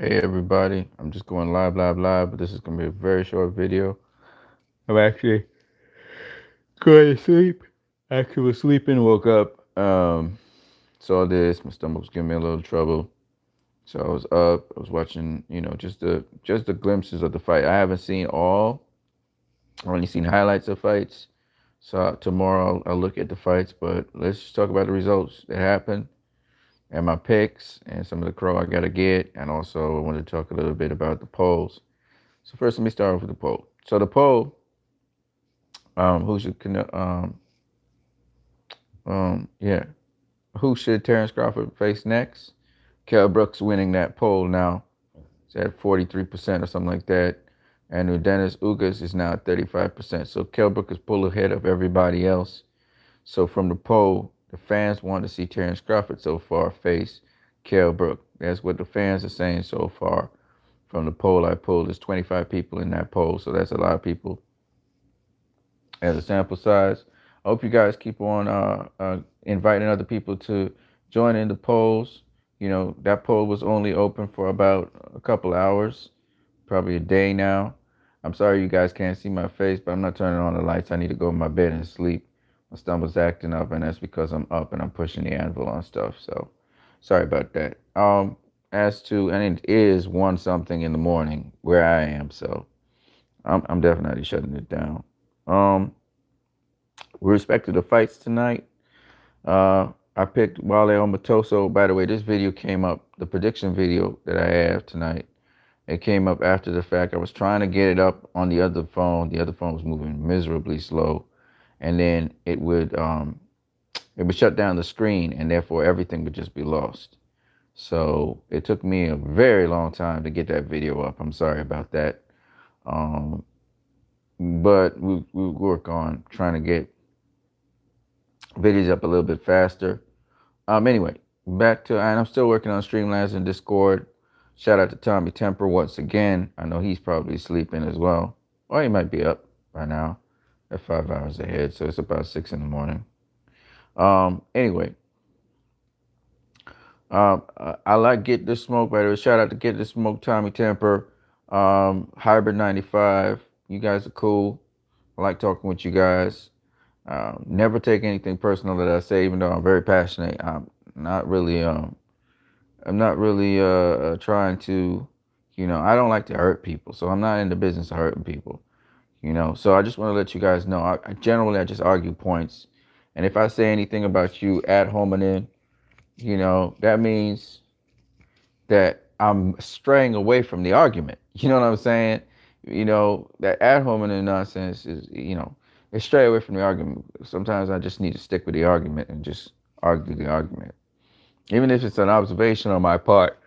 Hey everybody, I'm just going live, but this is gonna be a very short video. I'm actually going to sleep. Actually was sleeping, woke up, saw this, my stomach was giving me a little trouble. So I was up, I was watching, just the glimpses of the fight. I haven't seen all, I've only seen highlights of fights. So tomorrow I'll look at the fights, but let's just talk about the results that happened and my picks and some of the crow I gotta get. And also I wanted to talk a little bit about the polls. So first, let me start off with the poll. So the poll, who should yeah, who should Terrence Crawford face next? Kell Brooks winning that poll now. It's at 43% or something like that, and Dennis Ugas is now at 35%. So Kell Brooks is pulled ahead of everybody else. So from the poll, the fans want to see Terrence Crawford so far face Kell Brooks. That's what the fans are saying so far. From the poll I pulled, there's 25 people in that poll, so that's a lot of people as a sample size. I hope you guys keep on inviting other people to join in the polls. You know, that poll was only open for about a couple hours, probably a day now. I'm sorry you guys can't see my face, but I'm not turning on the lights. I need to go in my bed and sleep. My stomach's acting up, and that's because I'm up and I'm pushing the anvil on stuff. So sorry about that. As to, and it is one something in the morning where I am, so I'm definitely shutting it down. Um, with respect to the fights tonight, I picked Wale Omatoso. By the way, this video came up, the prediction video that I have tonight. It came up after the fact. I was trying to get it up on the other phone. The other phone was moving miserably slow, and then it would shut down the screen, and therefore everything would just be lost. So it took me a very long time to get that video up. I'm sorry about that. Um, but we work on trying to get videos up a little bit faster. Anyway, back to, and I'm still working on Streamlabs and Discord. Shout out to Tommy Temper once again. I know he's probably sleeping as well. Or he might be up by now. At 5 hours ahead, so it's about 6 in the morning. Anyway, I like Get the Smoke, by the way. Shout out to Get the Smoke, Tommy Temper, Hybrid 95. You guys are cool. I like talking with you guys. Never take anything personal that I say, even though I'm very passionate. Not really I'm not really trying to, I don't like to hurt people, so I'm not in the business of hurting people, So I just want to let you guys know. I just argue points, and if I say anything about you ad hominem, that means that I'm straying away from the argument. You know what I'm saying? That ad hominem nonsense is, it's stray away from the argument. Sometimes I just need to stick with the argument and just argue the argument, even if it's an observation on my part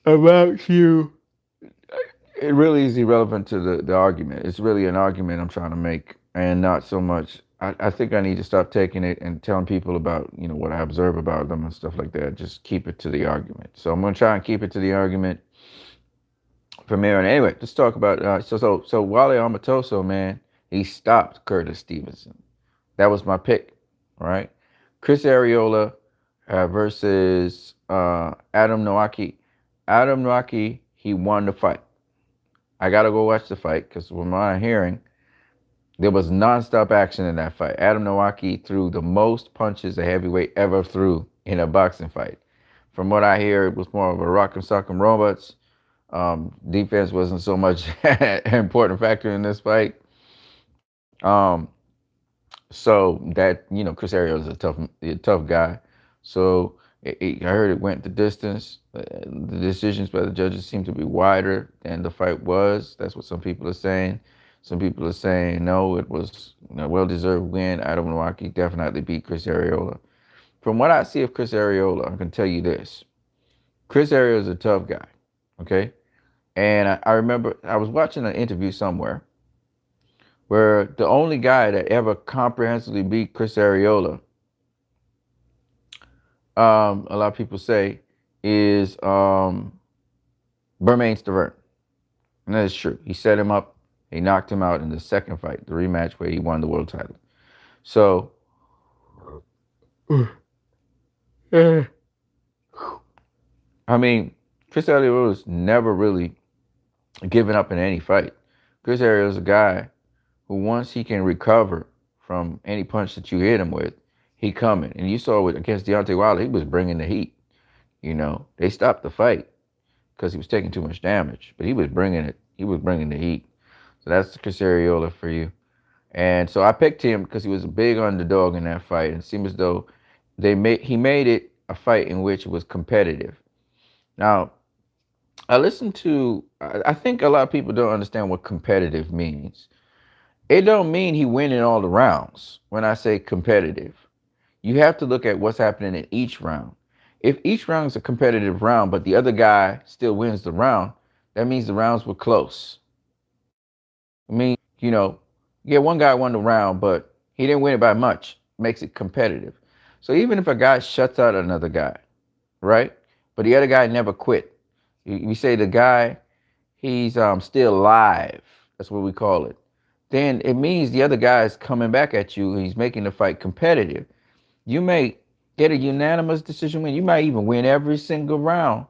about you. It really is irrelevant to the argument. It's really an argument I'm trying to make, and not so much. I think I need to stop taking it and telling people about what I observe about them and stuff like that. Just keep it to the argument. So I'm gonna try and keep it to the argument from here. And anyway, let's talk about so Wale Amatoso, man, he stopped Curtis Stevenson. That was my pick, all right? Chris Arreola versus Adam Noaki. Adam Noaki, he won the fight. I gotta go watch the fight because from what I'm hearing, there was nonstop action in that fight. Adam Nowaki threw the most punches a heavyweight ever threw in a boxing fight. From what I hear, it was more of a rock'em sock'em robots. Defense wasn't so much an important factor in this fight. Um, so that Chris Ariel is a tough guy. So I heard it went the distance. The decisions by the judges seem to be wider than the fight was. That's what some people are saying. Some people are saying no, it was a well-deserved win. Adam Nowaki definitely beat Chris Arreola. From what I see of Chris Arreola, I can tell you this: Chris Arreola is a tough guy. Okay, and I remember I was watching an interview somewhere where the only guy that ever comprehensively beat Chris Arreola, a lot of people say, is Bermane Stiverne. And that is true. He set him up. He knocked him out in the second fight, the rematch where he won the world title. So, I mean, Chris Ariel was never really giving up in any fight. Chris Ariel is a guy who once he can recover from any punch that you hit him with, he coming. And you saw with against Deontay Wilder, he was bringing the heat. You know, they stopped the fight because he was taking too much damage, but he was bringing it. He was bringing the heat. So that's Chris Arreola for you. And so I picked him because he was a big underdog in that fight, and it seemed as though he made it a fight in which it was competitive. Now, I think a lot of people don't understand what competitive means. It don't mean he winning all the rounds when I say competitive. You have to look at what's happening in each round. If each round is a competitive round, but the other guy still wins the round, that means the rounds were close. I mean, yeah, one guy won the round, but he didn't win it by much. Makes it competitive. So even if a guy shuts out another guy, right? But the other guy never quit. You say the guy, he's still alive. That's what we call it. Then it means the other guy is coming back at you and he's making the fight competitive. You may get a unanimous decision win. You might even win every single round.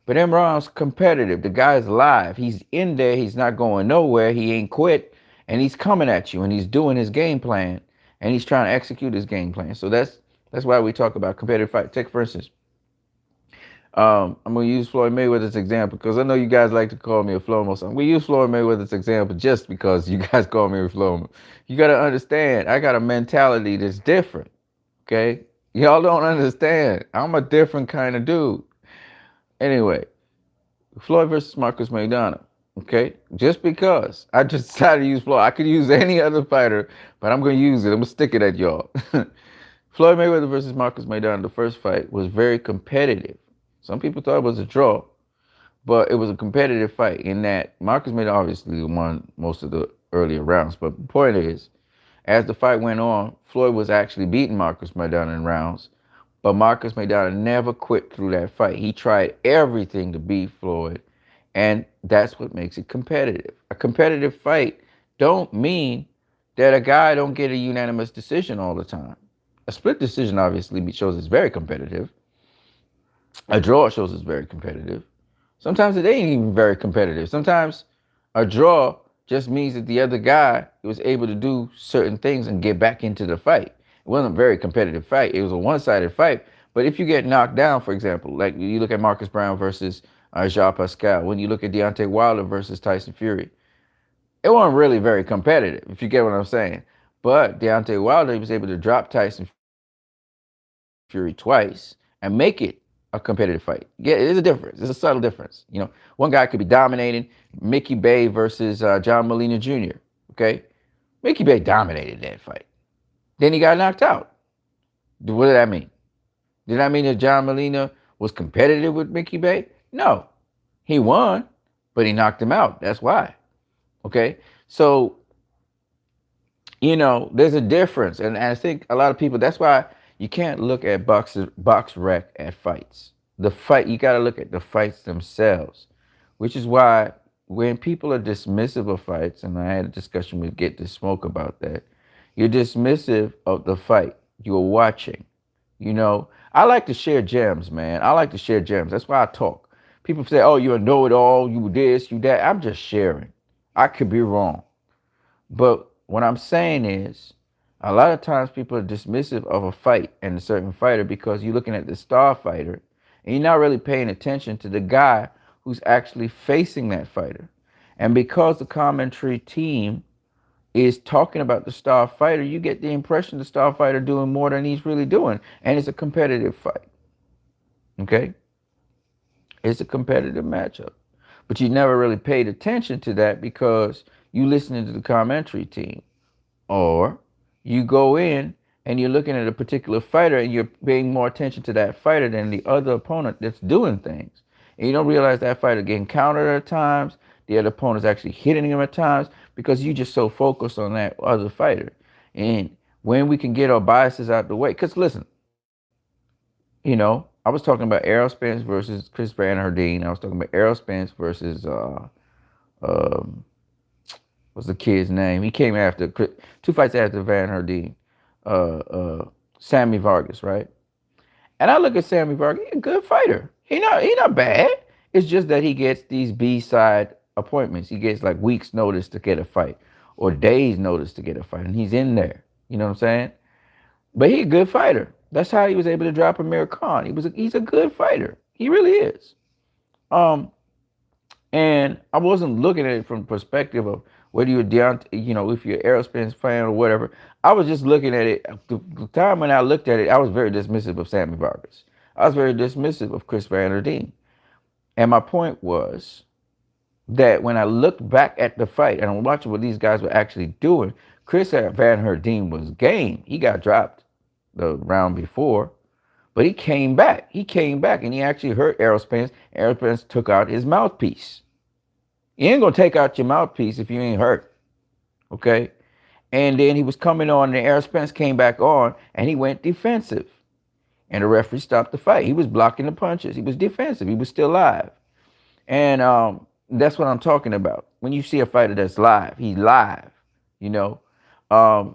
But them rounds competitive. The guy's alive. He's in there. He's not going nowhere. He ain't quit. And he's coming at you and he's doing his game plan. And he's trying to execute his game plan. So that's why we talk about competitive fight. Take, for instance, I'm going to use Floyd Mayweather's example because I know you guys like to call me a Flomo. So we use Floyd Mayweather's example just because you guys call me a Flomo. You got to understand, I got a mentality that's different. Okay? Y'all don't understand. I'm a different kind of dude. Anyway, Floyd versus Marcus Maidana. Okay? Just because I just decided to use Floyd. I could use any other fighter, but I'm going to use it. I'm going to stick it at y'all. Floyd Mayweather versus Marcus Maidana, the first fight, was very competitive. Some people thought it was a draw, but it was a competitive fight in that Marcus Maidana obviously won most of the earlier rounds. But the point is, as the fight went on, Floyd was actually beating Marcus Maidana in rounds, but Marcus Maidana never quit through that fight. He tried everything to beat Floyd, and that's what makes it competitive. A competitive fight don't mean that a guy don't get a unanimous decision all the time. A split decision obviously shows it's very competitive. A draw shows it's very competitive. Sometimes it ain't even very competitive. Sometimes a draw just means that the other guy was able to do certain things and get back into the fight. It wasn't a very competitive fight. It was a one-sided fight. But if you get knocked down, for example, like you look at Marcus Brown versus Jean Pascal, when you look at Deontay Wilder versus Tyson Fury, it wasn't really very competitive, if you get what I'm saying. But Deontay Wilder, he was able to drop Tyson Fury twice and make it a competitive fight. Yeah, it is a difference. It's a subtle difference. One guy could be dominating. Mickey Bay versus John Molina Jr. Okay, Mickey Bay dominated that fight. Then he got knocked out. What did that mean? Did that mean that John Molina was competitive with Mickey Bay? No, he won, but he knocked him out. That's why. Okay, so there's a difference, and I think a lot of people. That's why you can't look at BoxRec at fights. The fight, you got to look at the fights themselves, which is why when people are dismissive of fights, and I had a discussion with Get the Smoke about that, you're dismissive of the fight you're watching. I like to share gems, man. I like to share gems. That's why I talk. People say, oh, you're a know-it-all, you this, you that. I'm just sharing. I could be wrong. But what I'm saying is, a lot of times people are dismissive of a fight and a certain fighter because you're looking at the star fighter and you're not really paying attention to the guy who's actually facing that fighter. And because the commentary team is talking about the star fighter, you get the impression the star fighter doing more than he's really doing. And it's a competitive fight. Okay? It's a competitive matchup. But you never really paid attention to that because you listening to the commentary team. Or you go in and you're looking at a particular fighter and you're paying more attention to that fighter than the other opponent that's doing things. And you don't realize that fighter getting countered at times, the other opponent's actually hitting him at times because you just so focused on that other fighter. And when we can get our biases out the way, because listen, I was talking about Errol Spence versus Chris Van Herdeen. I was talking about Errol Spence versus what's the kid's name? He came after 2 fights after Van Herdeen. Sammy Vargas, right? And I look at Sammy Vargas, he's a good fighter. He not bad. It's just that he gets these B-side appointments. He gets like weeks' notice to get a fight or days' notice to get a fight, and he's in there. You know what I'm saying? But he's a good fighter. That's how he was able to drop Amir Khan. He's a good fighter. He really is. Um, and I wasn't looking at it from the perspective of whether you're Deontay, if you're an Aerospace fan or whatever. I was just looking at it. The time when I looked at it, I was very dismissive of Sammy Vargas. I was very dismissive of Chris Van Der Deen. And my point was that when I looked back at the fight and I'm watching what these guys were actually doing, Chris Van Der Deen was game. He got dropped the round before, but he came back. He came back and he actually hurt Errol Spence. Errol Spence took out his mouthpiece. You ain't gonna take out your mouthpiece if you ain't hurt, okay? And then he was coming on, and Errol Spence came back on, and he went defensive. And the referee stopped the fight. He was blocking the punches. He was defensive. He was still live. And that's what I'm talking about. When you see a fighter that's live, he's live, you know.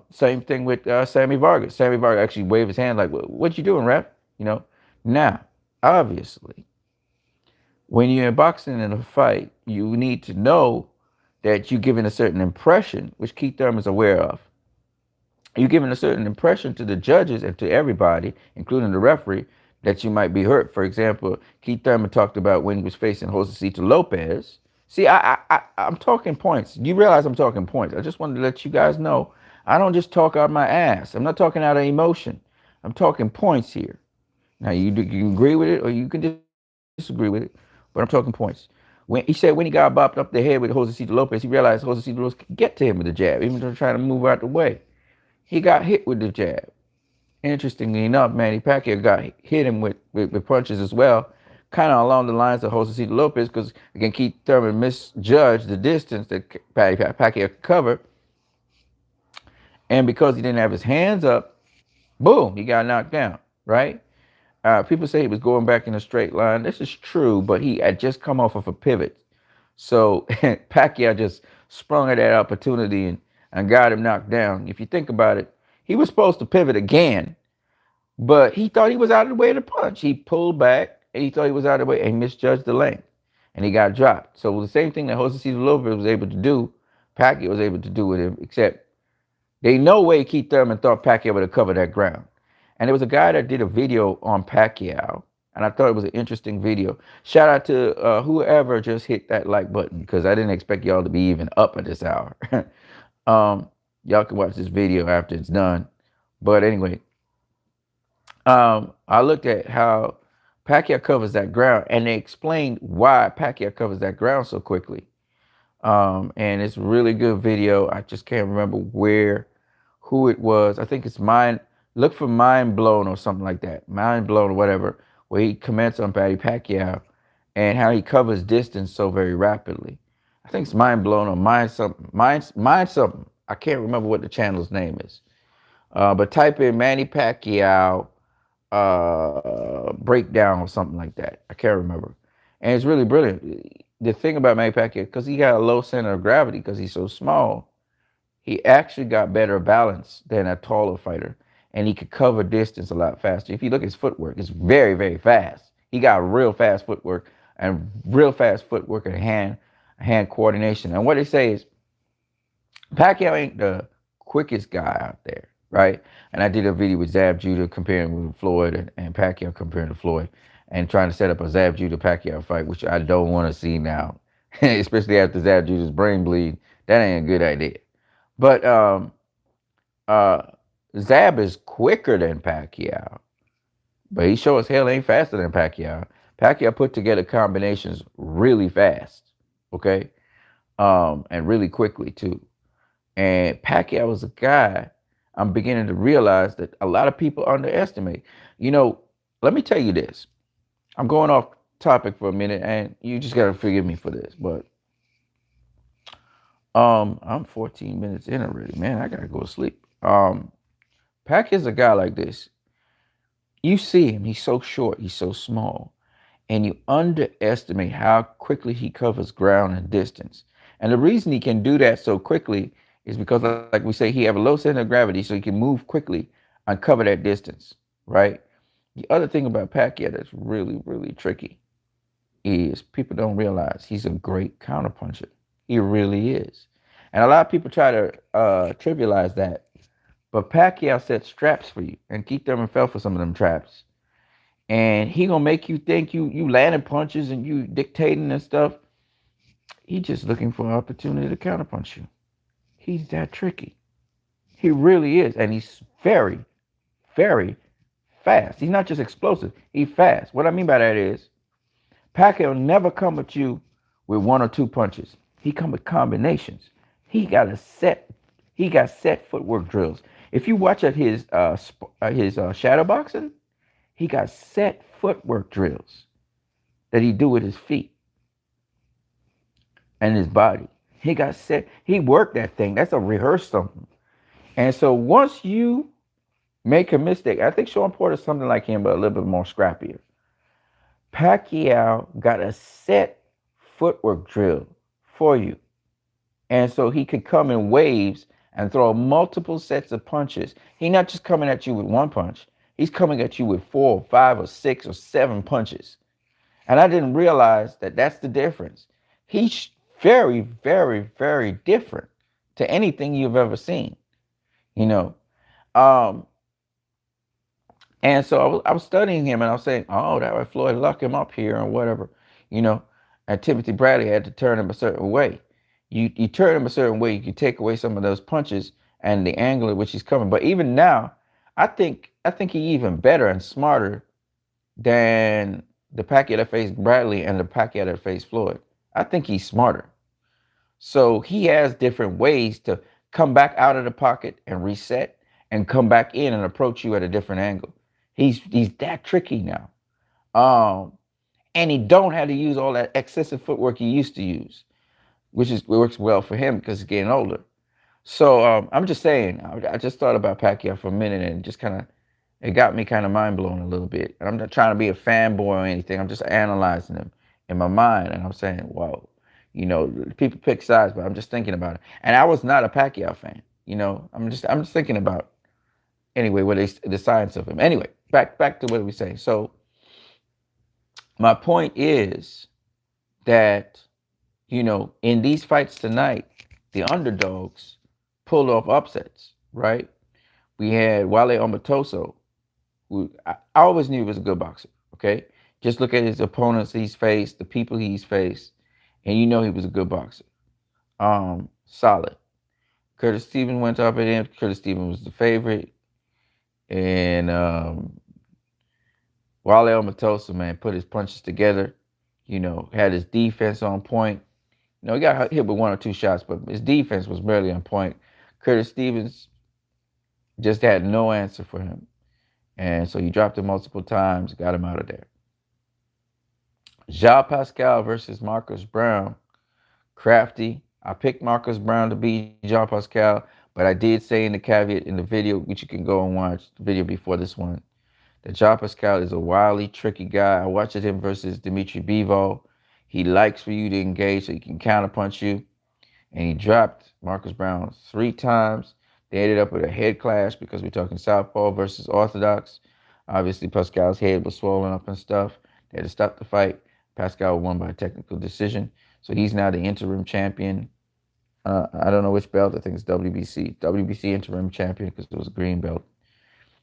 Same thing with Sammy Vargas. Sammy Vargas actually waved his hand like, what you doing, ref? You know. Now, obviously, when you're in boxing in a fight, you need to know that you're giving a certain impression, which Keith Thurman is aware of. You're giving a certain impression to the judges and to everybody, including the referee, that you might be hurt. For example, Keith Thurman talked about when he was facing Josecito Lopez. See, I'm talking points. You realize I'm talking points. I just wanted to let you guys know I don't just talk out my ass. I'm not talking out of emotion. I'm talking points here. Now, you can agree with it or you can disagree with it, but I'm talking points. When he said when he got bopped up the head with Josecito Lopez, he realized Josecito Lopez could get to him with a jab, even though trying to move out the way. He got hit with the jab. Interestingly enough, Manny Pacquiao got hit him with punches as well, kind of along the lines of Josecito Lopez, because again, Keith Thurman misjudged the distance that Pacquiao could cover. And because he didn't have his hands up, boom, he got knocked down, right? People say he was going back in a straight line. This is true, but he had just come off of a pivot. So Pacquiao just sprung at that opportunity and got him knocked down. If you think about it, he was supposed to pivot again, but he thought he was out of the way of the punch. He pulled back and he thought he was out of the way and he misjudged the length and he got dropped. So the same thing that Josecito Lopez was able to do, Pacquiao was able to do with him, except they no way Keith Thurman thought Pacquiao would have covered that ground. And there was a guy that did a video on Pacquiao, and I thought it was an interesting video. Shout out to whoever just hit that like button, because I didn't expect y'all to be even up at this hour. Y'all can watch this video after it's done. But anyway, I looked at how Pacquiao covers that ground, and they explained why Pacquiao covers that ground so quickly. And it's a really good video. I just can't remember who it was. I think it's Mine. Look for Mind Blown or something like that. Mind Blown or whatever, where he comments on Manny Pacquiao and how he covers distance so very rapidly. I think it's Mind Blown or Mind something. Mind something. I can't remember what the channel's name is. But type in Manny Pacquiao breakdown or something like that. I can't remember. And it's really brilliant. The thing about Manny Pacquiao, because he got a low center of gravity because he's so small, he actually got better balance than a taller fighter. And he could cover distance a lot faster. If you look at his footwork, it's very, very fast. He got real fast footwork and hand coordination. And what they say is Pacquiao ain't the quickest guy out there, right? And I did a video with Zab Judah comparing with Floyd and Pacquiao comparing to Floyd and trying to set up a Zab Judah Pacquiao fight, which I don't want to see now, especially after Zab Judah's brain bleed. That ain't a good idea. But Zab is quicker than Pacquiao, but he sure as hell ain't faster than Pacquiao. Pacquiao put together combinations really fast, okay, and really quickly too. And Pacquiao was a guy I'm beginning to realize that a lot of people underestimate. You know, let me tell you this. I'm going off topic for a minute, and you just gotta forgive me for this, but I'm 14 minutes in already, man. I gotta go to sleep. Pacquiao's a guy like this. You see him, he's so short, he's so small, and you underestimate how quickly he covers ground and distance. And the reason he can do that so quickly is because, like we say, he have a low center of gravity, so he can move quickly and cover that distance, right? The other thing about Pacquiao that's really, really tricky is people don't realize he's a great counterpuncher. He really is. And a lot of people try to trivialize that. But Pacquiao set traps for you, and Keith Thurman fell for some of them traps. And he gonna make you think you landing punches and you dictating and stuff. He just looking for an opportunity to counterpunch you. He's that tricky. He really is, and he's very, very fast. He's not just explosive. He's fast. What I mean by that is Pacquiao never come at you with one or two punches. He come with combinations. He got a set. He got set footwork drills. If you watch at his shadow boxing, he got set footwork drills that he do with his feet and his body. He got set. He worked that thing. That's a rehearsal. And so once you make a mistake, I think Sean Porter's something like him, but a little bit more scrappier. Pacquiao got a set footwork drill for you. And so he could come in waves and throw multiple sets of punches. He's not just coming at you with one punch. He's coming at you with 4 or 5 or 6 or 7 punches. And I didn't realize that that's the difference. He's very, very, very different to anything you've ever seen, you know. And so I was studying him and I was saying, oh, that way Floyd locked him up here and whatever, you know. And Timothy Bradley had to turn him a certain way. You turn him a certain way, you can take away some of those punches and the angle at which he's coming. But even now, I think he's even better and smarter than the Pacquiao that faced Bradley and the Pacquiao that faced Floyd. I think he's smarter. So he has different ways to come back out of the pocket and reset and come back in and approach you at a different angle. He's that tricky now. And he don't have to use all that excessive footwork he used to use, which works well for him because he's getting older. So I'm just saying, I just thought about Pacquiao for a minute and just it got me kind of mind blown a little bit. And I'm not trying to be a fanboy or anything. I'm just analyzing him in my mind. And I'm saying, whoa, you know, people pick sides, but I'm just thinking about it. And I was not a Pacquiao fan. You know, I'm just thinking about, anyway, the science of him. Anyway, back to what we say. So my point is that, you know, in these fights tonight, the underdogs pulled off upsets, right? We had Wale Omatoso, who I always knew was a good boxer, okay? Just look at his opponents he's faced, the people he's faced, and you know he was a good boxer. Solid. Curtis Stevens went up at him. Curtis Stevens was the favorite. And Wale Omatoso, man, put his punches together, you know, had his defense on point. You know, he got hit with 1 or 2 shots, but his defense was barely on point. Curtis Stevens just had no answer for him. And so he dropped him multiple times, got him out of there. Jean Pascal versus Marcus Browne. Crafty. I picked Marcus Browne to beat Jean Pascal, but I did say in the caveat in the video, which you can go and watch the video before this one, that Jean Pascal is a wily, tricky guy. I watched him versus Dimitri Bivol. He likes for you to engage so he can counterpunch you. And he dropped Marcus Browne 3 times. They ended up with a head clash because we're talking Southpaw versus Orthodox. Obviously, Pascal's head was swollen up and stuff. They had to stop the fight. Pascal won by a technical decision. So he's now the interim champion. I don't know which belt. I think it's WBC. WBC interim champion because it was a green belt.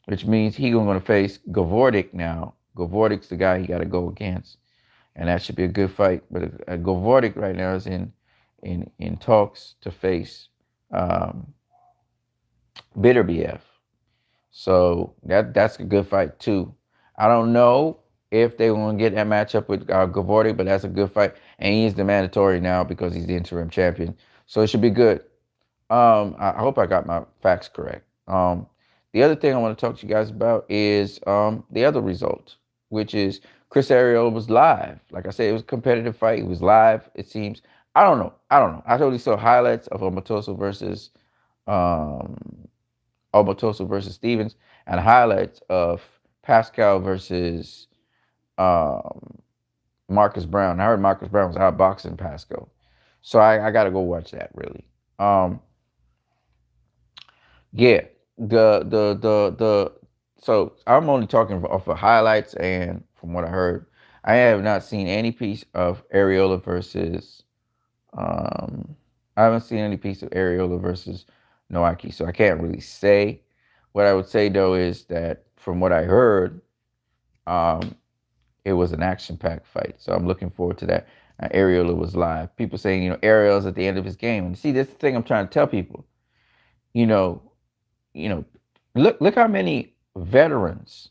Which means he's going to face Govordik now. Govordik's the guy he got to go against. And that should be a good fight. But Govordik right now is in talks to face Bitterbiev. So that's a good fight too. I don't know if they want to get that matchup with Govordik, but that's a good fight. And he is the mandatory now because he's the interim champion. So it should be good. I hope I got my facts correct. The other thing I want to talk to you guys about is the other result, which is Chris Arreola was live. Like I said, it was a competitive fight. It was live, it seems. I don't know. I totally saw highlights of Omatoso versus Stevens and highlights of Pascal versus Marcus Browne. I heard Marcus Browne was outboxing Pascal. So I got to go watch that, really. Yeah. So I'm only talking off of highlights and from what I heard. I have not seen any piece of Areola versus. Um, I haven't seen any piece of Areola versus Noaki, so I can't really say. What I would say though is that from what I heard, um, it was an action-packed fight. So I'm looking forward to that. Areola was live. People saying, Ariel's at the end of his game. And see, that's the thing I'm trying to tell people. You know, you know, look how many veterans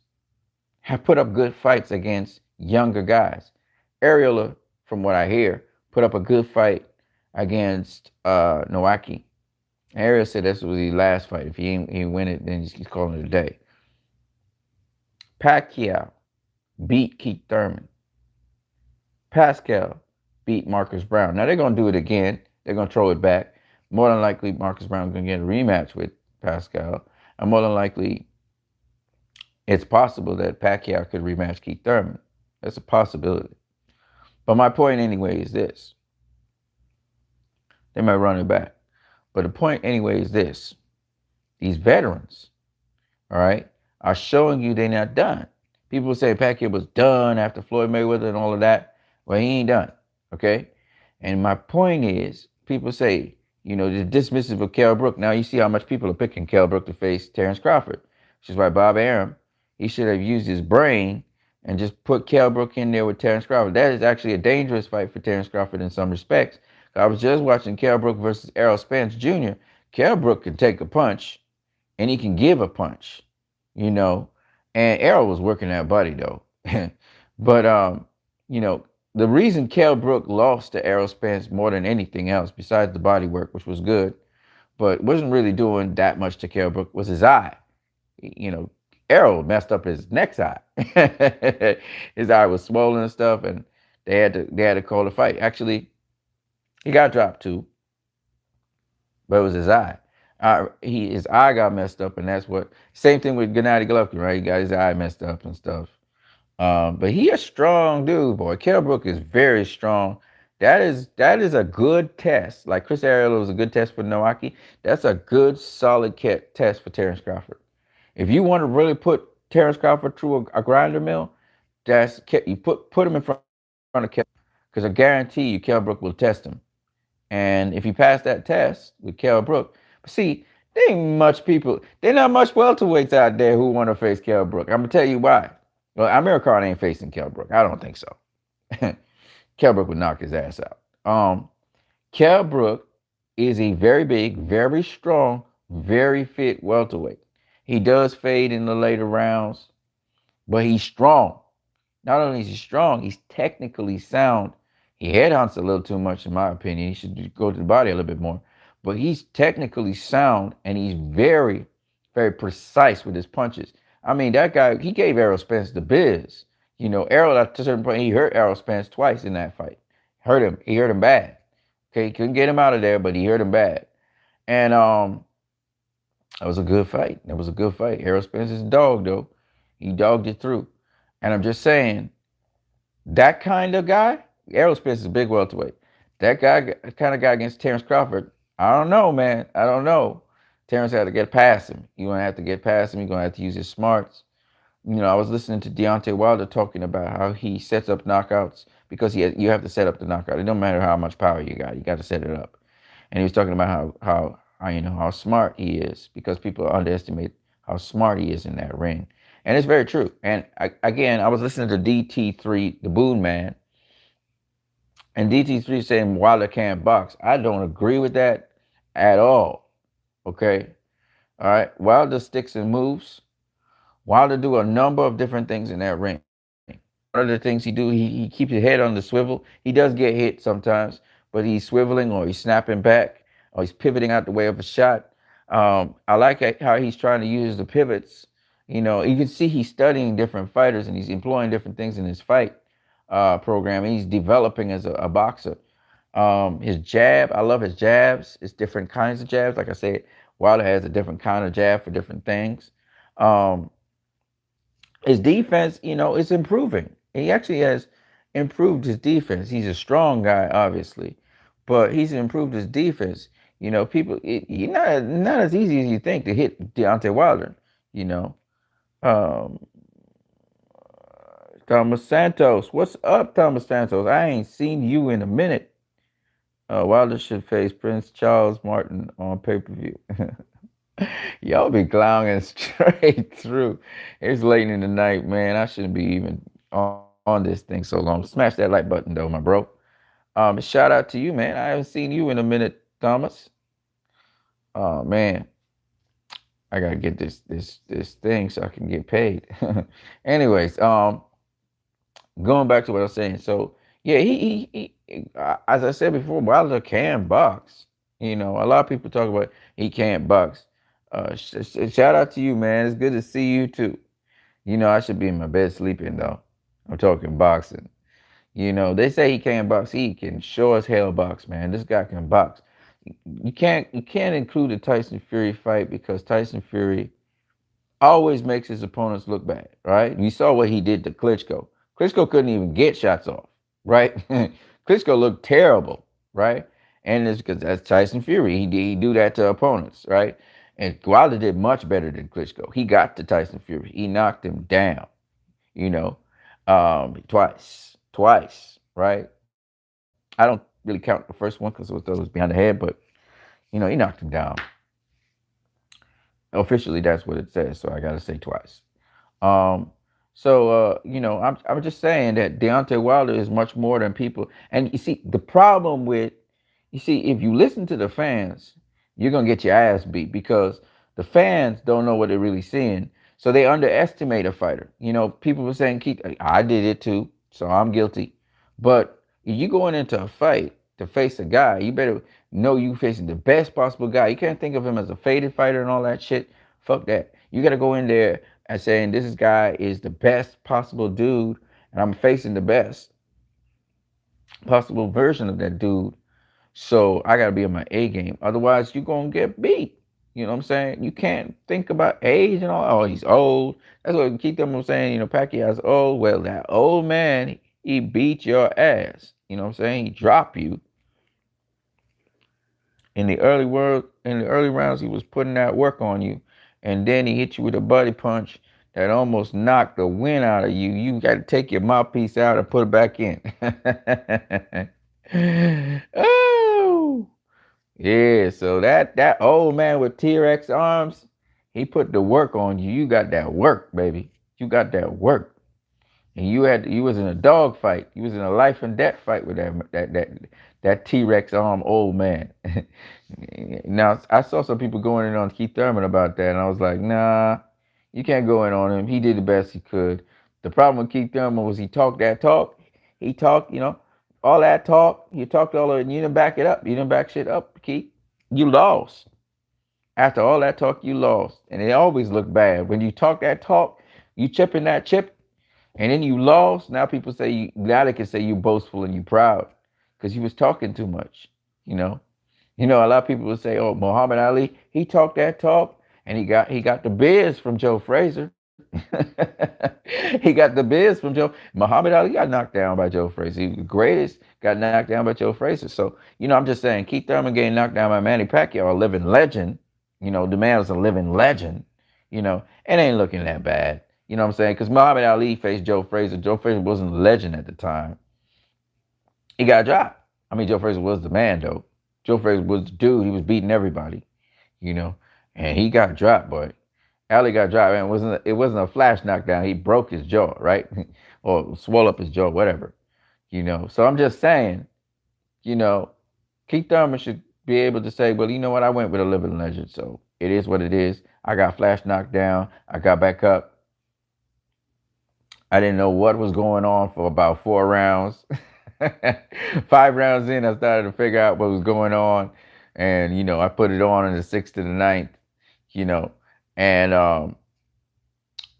have put up good fights against younger guys. Ariola, from what I hear, put up a good fight against Nowaki. Ariel said this was his last fight. If he ain't win it, then he's calling it a day. Pacquiao beat Keith Thurman. Pascal beat Marcus Brown. Now they're gonna do it again. They're gonna throw it back. More than likely, Marcus Brown's gonna get a rematch with Pascal, and more than likely, it's possible that Pacquiao could rematch Keith Thurman. That's a possibility. But my point anyway is this. They might run it back. But the point anyway is this. These veterans, all right, are showing you they're not done. People say Pacquiao was done after Floyd Mayweather and all of that. Well, he ain't done, okay? And my point is, people say, the dismissive of Kell Brook. Now you see how much people are picking Kell Brook to face Terrence Crawford, which is why Bob Arum, he should have used his brain and just put Kell Brook in there with Terrence Crawford. That is actually a dangerous fight for Terrence Crawford in some respects. I was just watching Kell Brook versus Errol Spence Jr. Kell Brook can take a punch, and he can give a punch, And Errol was working that body though. But the reason Kell Brook lost to Errol Spence more than anything else, besides the body work, which was good, but wasn't really doing that much to Kell Brook, was his eye. Errol messed up his next eye. His eye was swollen and stuff, and they had to call the fight. Actually, he got dropped too, but it was his eye. His eye got messed up, and that's what. Same thing with Gennady Golovkin, right? He got his eye messed up and stuff. But he a strong dude, boy. Kell Brook is very strong. That is a good test. Like Chris Arreola was a good test for Nowaki. That's a good, solid test for Terrence Crawford. If you want to really put Terrence Crawford through a grinder mill, you put him in front of Kell, because I guarantee you Kell Brook will test him. And if you pass that test with Kell Brook, see, there ain't much people. There not much welterweights out there who want to face Kell Brook. I'm gonna tell you why. Well, Amir Khan ain't facing Kell Brook. I don't think so. Kell Brook would knock his ass out. Kell Brook is a very big, very strong, very fit welterweight. He does fade in the later rounds, but he's strong. Not only is he strong, he's technically sound. He headhunts a little too much, in my opinion. He should go to the body a little bit more. But he's technically sound, and he's very, very precise with his punches. I mean, that guy, he gave Errol Spence the biz. Errol, at a certain point, he hurt Errol Spence twice in that fight. He hurt him bad. Okay, he couldn't get him out of there, but he hurt him bad. And that was a good fight. Errol Spence is a dog, though. He dogged it through. And I'm just saying, that kind of guy, Errol Spence is a big welterweight. That kind of guy against Terrence Crawford, I don't know, man. I don't know. Terrence had to get past him. You're going to have to get past him. You're going to have to use his smarts. I was listening to Deontay Wilder talking about how he sets up knockouts because you have to set up the knockout. It don't matter how much power you got to set it up. And he was talking about how smart he is, because people underestimate how smart he is in that ring. And it's very true. And I was listening to DT3, the Boone Man, and DT3 saying Wilder can't box. I don't agree with that at all. Okay? All right? Wilder sticks and moves. Wilder do a number of different things in that ring. One of the things he do, he keeps his head on the swivel. He does get hit sometimes, but he's swiveling, or he's snapping back, or he's pivoting out the way of a shot. I like how he's trying to use the pivots. You can see he's studying different fighters, and he's employing different things in his fight program. He's developing as a boxer. His jab, I love his jabs. It's different kinds of jabs. Like I said, Wilder has a different kind of jab for different things. His defense, is improving. He actually has improved his defense. He's a strong guy, obviously, but he's improved his defense. People, not as easy as you think to hit Deontay Wilder. Because Thomas Santos. What's up, Thomas Santos? I ain't seen you in a minute. Wilder should face Prince Charles Martin on pay per view. Y'all be clowning straight through. It's late in the night, man. I shouldn't be even on this thing so long. Smash that like button, though, my bro. Shout out to you, man. I haven't seen you in a minute, Thomas. Oh man, I gotta get this thing so I can get paid. Anyways, going back to what I was saying. So yeah, as I said before, Wilder can box. You know, a lot of people talk about he can't box. Shout out to you, man. It's good to see you too. You know, I should be in my bed sleeping though. I'm talking boxing. You know, they say he can't box. He can sure as hell box, man. This guy can box. You can't include the Tyson Fury fight because Tyson Fury always makes his opponents look bad, right? You saw what he did to Klitschko. Klitschko couldn't even get shots off, right? Klitschko looked terrible, right? And it's because that's Tyson Fury. He do that to opponents, right? And Wilder did much better than Klitschko. He got to Tyson Fury. He knocked him down, you know, twice, right? I don't really count the first one because it was behind the head, but you know, he knocked him down. Officially, that's what it says, so I got to say twice. Um, you know, I'm just saying that Deontay Wilder is much more than people. And you see, the problem with, you see, if you listen to the fans, you're gonna get your ass beat because the fans don't know what they're really seeing, so they underestimate a fighter. You know, people were saying, "Keith, I did it too, so I'm guilty." But if you going into a fight to face a guy, you better know you facing the best possible guy. You can't think of him as a faded fighter and all that shit. Fuck that. You got to go in there and saying this guy is the best possible dude, and I'm facing the best possible version of that dude. So I gotta be on my A game. Otherwise, you're gonna get beat. You know what I'm saying? You can't think about age and all. Oh, he's old. That's what keep them saying. You know, Pacquiao's old. Well, that old man, he beat your ass. You know what I'm saying? He dropped you in the early world. In the early rounds, he was putting that work on you, and then he hit you with a body punch that almost knocked the wind out of you. You got to take your mouthpiece out and put it back in. Oh, yeah. So that old man with T-Rex arms, he put the work on you. You got that work, baby. You got that work. And you was in a dog fight. You was in a life and death fight with that T-Rex arm old man. Now I saw some people going in on Keith Thurman about that, and I was like, nah, you can't go in on him. He did the best he could. The problem with Keith Thurman was he talked that talk. He talked, you know, all that talk. You talked all of it, and you didn't back it up. You didn't back shit up, Keith. You lost. After all that talk, you lost, and it always looked bad when you talk that talk. You chipping that chip and then you lost. Now people say now they can say you boastful and you proud because you was talking too much. You know, a lot of people will say, "Oh, Muhammad Ali, he talked that talk, and he got the biz from Joe Frazier. He got the biz from Joe. Muhammad Ali got knocked down by Joe Frazier. He was the greatest, got knocked down by Joe Frazier. So I'm just saying, Keith Thurman getting knocked down by Manny Pacquiao, a living legend. The man was a living legend. It ain't looking that bad. You know what I'm saying? Because Muhammad Ali faced Joe Frazier. Joe Frazier wasn't a legend at the time. He got dropped. I mean, Joe Frazier was the man, though. Joe Frazier was the dude. He was beating everybody, and he got dropped, boy. Ali got dropped, and it wasn't a flash knockdown. He broke his jaw, right? Or swelled up his jaw, whatever. So I'm just saying, Keith Thurman should be able to say, well, you know what? I went with a living legend, so it is what it is. I got flash knocked down. I got back up. I didn't know what was going on for about 4 rounds. 5 rounds in, I started to figure out what was going on, and I put it on in the sixth to the ninth. You know, and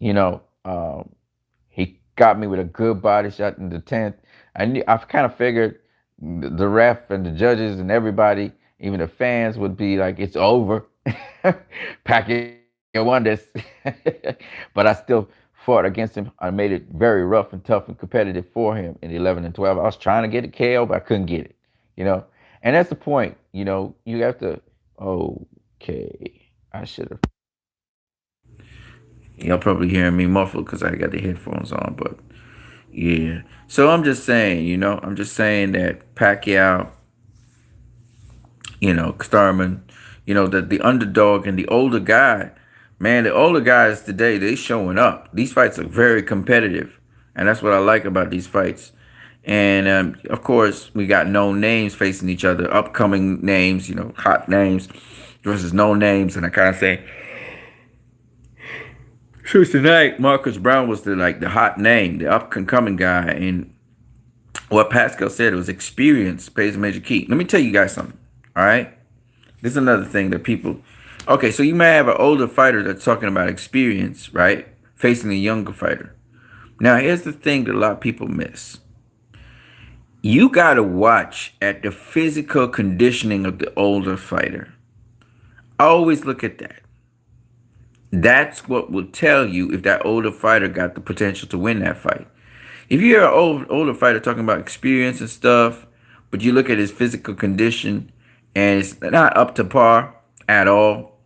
you know, he got me with a good body shot in the 10th. I kind of figured the ref and the judges and everybody, even the fans, would be like, it's over. Pacquiao won this. But I still fought against him. I made it very rough and tough and competitive for him in 11 and 12. I was trying to get a KO, but I couldn't get it. And that's the point. You have to. Okay, I should have. Y'all probably hearing me muffled because I got the headphones on, but Yeah. So I'm just saying, I'm just saying that Pacquiao, Starman, the underdog and the older guy, man, the older guys today, they showing up. These fights are very competitive. And that's what I like about these fights. And of course, we got known names facing each other, upcoming names, hot names versus no names. And I kind of say, truth tonight, Marcus Brown was the hot name, the up and coming guy. And what Pascal said, it was experience plays a major key. Let me tell you guys something. All right. This is another thing that people. Okay, so you may have an older fighter that's talking about experience, right? Facing a younger fighter. Now, here's the thing that a lot of people miss. You got to watch at the physical conditioning of the older fighter. Always look at that. That's what will tell you if that older fighter got the potential to win that fight. If you hear an older fighter talking about experience and stuff, but you look at his physical condition and it's not up to par at all,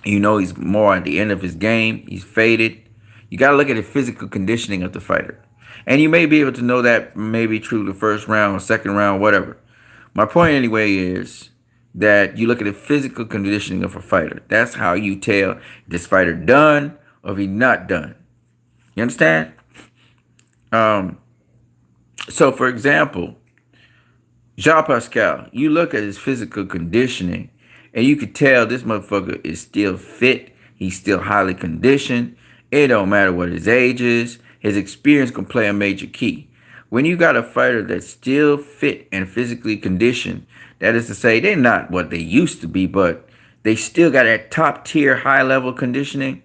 he's more at the end of his game, he's faded. You got to look at the physical conditioning of the fighter. And you may be able to know that maybe true the first round or second round, whatever. My point anyway is that you look at the physical conditioning of a fighter. That's how you tell this fighter done or if he's not done. You understand? So for example, Jean Pascal, you look at his physical conditioning and you could tell this motherfucker is still fit. He's still highly conditioned. It don't matter what his age is. His experience can play a major key. When you got a fighter that's still fit and physically conditioned, that is to say, they're not what they used to be, but they still got that top tier high level conditioning,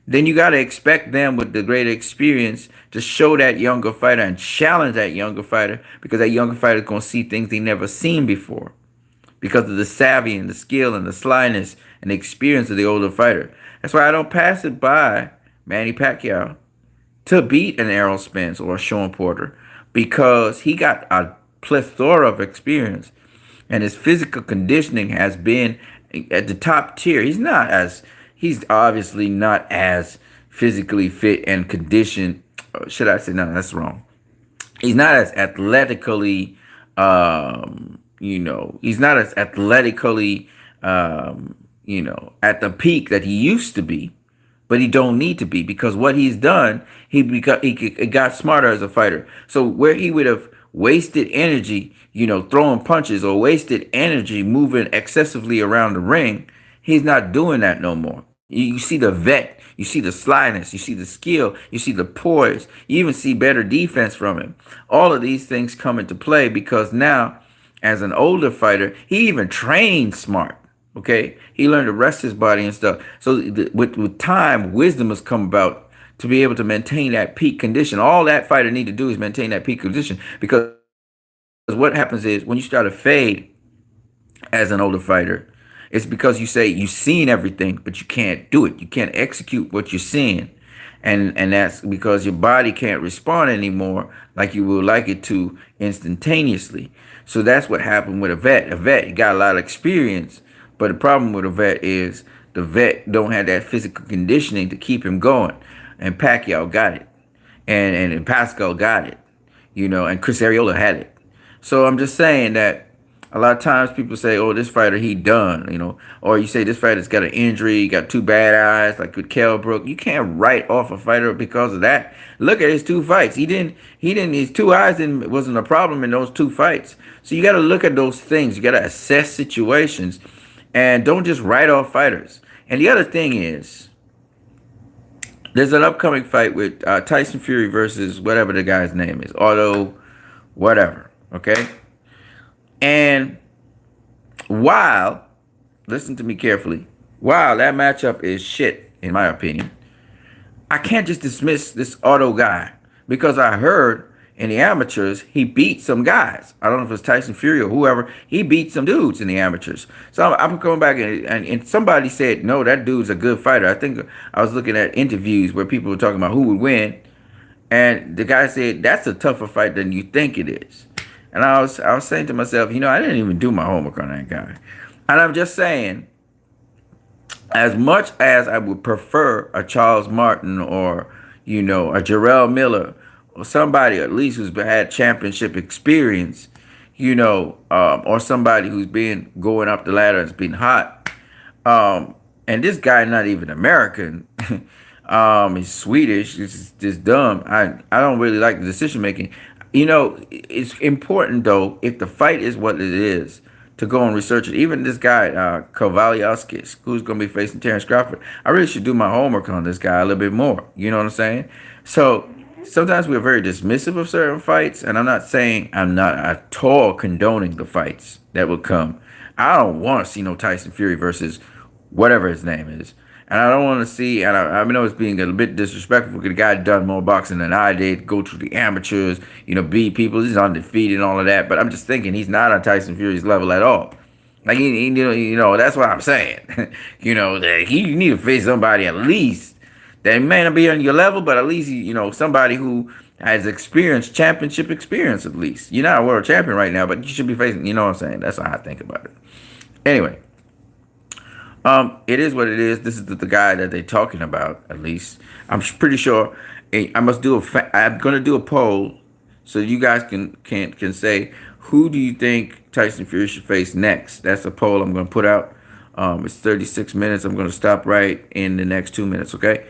then you got to expect them with the greater experience to show that younger fighter and challenge that younger fighter because that younger fighter is going to see things they never seen before because of the savvy and the skill and the slyness and the experience of the older fighter. That's why I don't pass it by Manny Pacquiao to beat an Errol Spence or a Sean Porter because he got a plethora of experience and his physical conditioning has been at the top tier. He's obviously not as physically fit and conditioned. Should I say no? That's wrong. He's not as athletically, he's not as athletically, at the peak that he used to be. But he don't need to be because what he's done, he got smarter as a fighter. So where he would have wasted energy, throwing punches or wasted energy moving excessively around the ring, he's not doing that no more. You see the vet, you see the slyness, you see the skill, you see the poise, you even see better defense from him. All of these things come into play because now, as an older fighter, he even trained smart. Okay, he learned to rest his body and stuff. So with time, wisdom has come about to be able to maintain that peak condition. All that fighter need to do is maintain that peak condition because what happens is when you start to fade as an older fighter, it's because you say you've seen everything, but you can't do it. You can't execute what you're seeing. And that's because your body can't respond anymore like you would like it to instantaneously. So that's what happened with a vet. A vet got a lot of experience, but the problem with a vet is the vet don't have that physical conditioning to keep him going. And Pacquiao got it. And Pascal got it. And Chris Arreola had it. So I'm just saying that a lot of times people say, oh, this fighter, he done, or you say this fighter's got an injury, got two bad eyes, like with Kell Brook. You can't write off a fighter because of that. Look at his two fights. His two eyes wasn't a problem in those two fights. So you got to look at those things. You got to assess situations and don't just write off fighters. And the other thing is, there's an upcoming fight with Tyson Fury versus whatever the guy's name is, Otto, whatever, okay? And listen to me carefully, while that matchup is shit, in my opinion, I can't just dismiss this Otto guy because I heard in the amateurs, he beat some guys. I don't know if it's Tyson Fury or whoever. He beat some dudes in the amateurs. So I'm coming back and somebody said, no, that dude's a good fighter. I think I was looking at interviews where people were talking about who would win. And the guy said, that's a tougher fight than you think it is. And I was saying to myself, I didn't even do my homework on that guy. And I'm just saying, as much as I would prefer a Charles Martin or, a Jarrell Miller or somebody at least who's had championship experience, or somebody who's been going up the ladder and's been hot. And this guy not even American. He's Swedish. It's just dumb. I don't really like the decision making. It's important though, if the fight is what it is, to go and research it. Even this guy, Kovalevskis, who's going to be facing Terrence Crawford, I really should do my homework on this guy a little bit more. You know what I'm saying? So sometimes we're very dismissive of certain fights, and I'm not at all condoning the fights that will come. I don't want to see no Tyson Fury versus whatever his name is. And I don't want to see, and I know it's being a bit disrespectful because the guy done more boxing than I did, go through the amateurs, beat people. He's undefeated and all of that. But I'm just thinking he's not on Tyson Fury's level at all. Like, that's what I'm saying. That you need to face somebody at least that may not be on your level, but at least, somebody who has championship experience at least. You're not a world champion right now, but you should be facing, you know what I'm saying? That's how I think about it. Anyway. It is what it is. This is the guy that they're talking about. At least I'm pretty sure. I'm gonna do a poll, so you guys can say who do you think Tyson Fury should face next. That's a poll I'm gonna put out. It's 36 minutes. I'm gonna stop right in the next 2 minutes. Okay.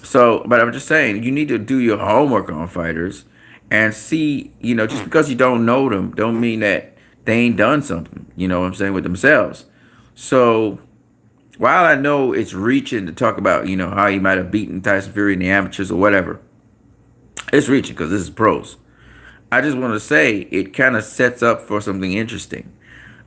So, but I'm just saying you need to do your homework on fighters and see. Just because you don't know them, don't mean that they ain't done something. You know what I'm saying, with themselves. So while I know it's reaching to talk about, how he might have beaten Tyson Fury in the amateurs or whatever, it's reaching because this is pros. I just want to say it kind of sets up for something interesting.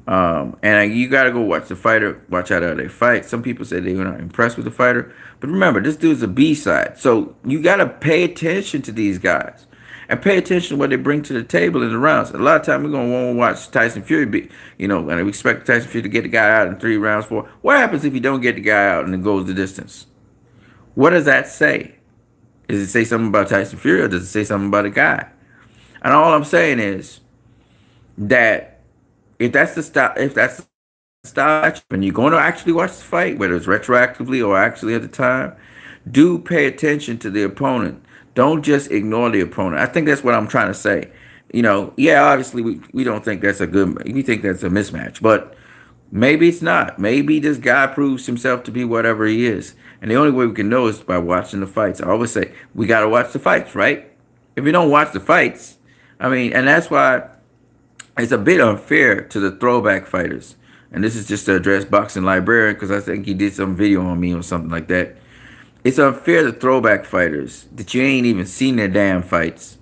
And you got to go watch the fighter, watch how they fight. Some people say they were not impressed with the fighter. But remember, this dude's a B-side. So you got to pay attention to these guys. And pay attention to what they bring to the table in the rounds. A lot of time we're gonna want to watch Tyson Fury and we expect Tyson Fury to get the guy out in 3 rounds, 4. What happens if you don't get the guy out and it goes the distance? What does that say? Does it say something about Tyson Fury, or does it say something about a guy? And all I'm saying is that if that's the style, when you're going to actually watch the fight, whether it's retroactively or actually at the time, do pay attention to the opponent. Don't just ignore the opponent. I think that's what I'm trying to say. Yeah, obviously we don't think that's we think that's a mismatch, but maybe it's not. Maybe this guy proves himself to be whatever he is. And the only way we can know is by watching the fights. I always say, we got to watch the fights, right? If you don't watch the fights, and that's why it's a bit unfair to the throwback fighters. And this is just to address Boxing Librarian, because I think he did some video on me or something like that. It's unfair to throwback fighters that you ain't even seen their damn fights,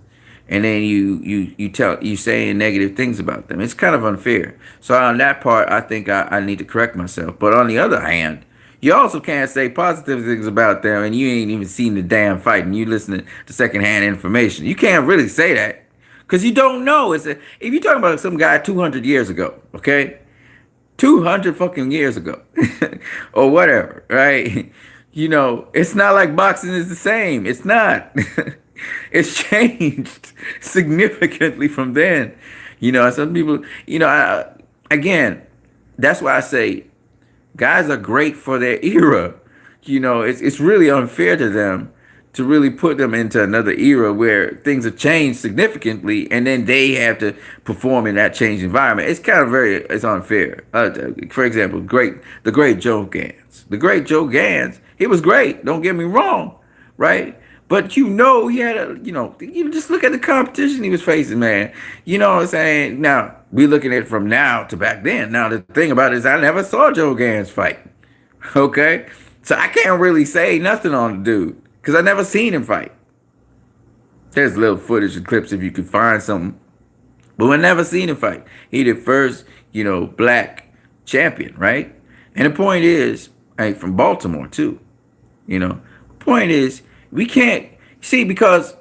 and then you saying negative things about them. It's kind of unfair. So on that part, I think I need to correct myself. But on the other hand, you also can't say positive things about them, and you ain't even seen the damn fight, and you listening to secondhand information. You can't really say that because you don't know. If you're talking about some guy 200 years ago, okay, 200 fucking years ago, or whatever, right? It's not like boxing is the same. It's not. It's changed significantly from then. Some people, again, that's why I say guys are great for their era. It's really unfair to them to really put them into another era where things have changed significantly, and then they have to perform in that changed environment. It's kind of it's unfair. For example, the great Joe Gans. The great Joe Gans, he was great. Don't get me wrong, right? But he had you just look at the competition he was facing, man. You know what I'm saying? Now, we looking at it from now to back then. Now, the thing about it is I never saw Joe Gans fight. Okay? So I can't really say nothing on the dude because I never seen him fight. There's little footage and clips if you could find something. But we never seen him fight. He the first, black champion, right? And the point is, from Baltimore too. Point is, we can't see, because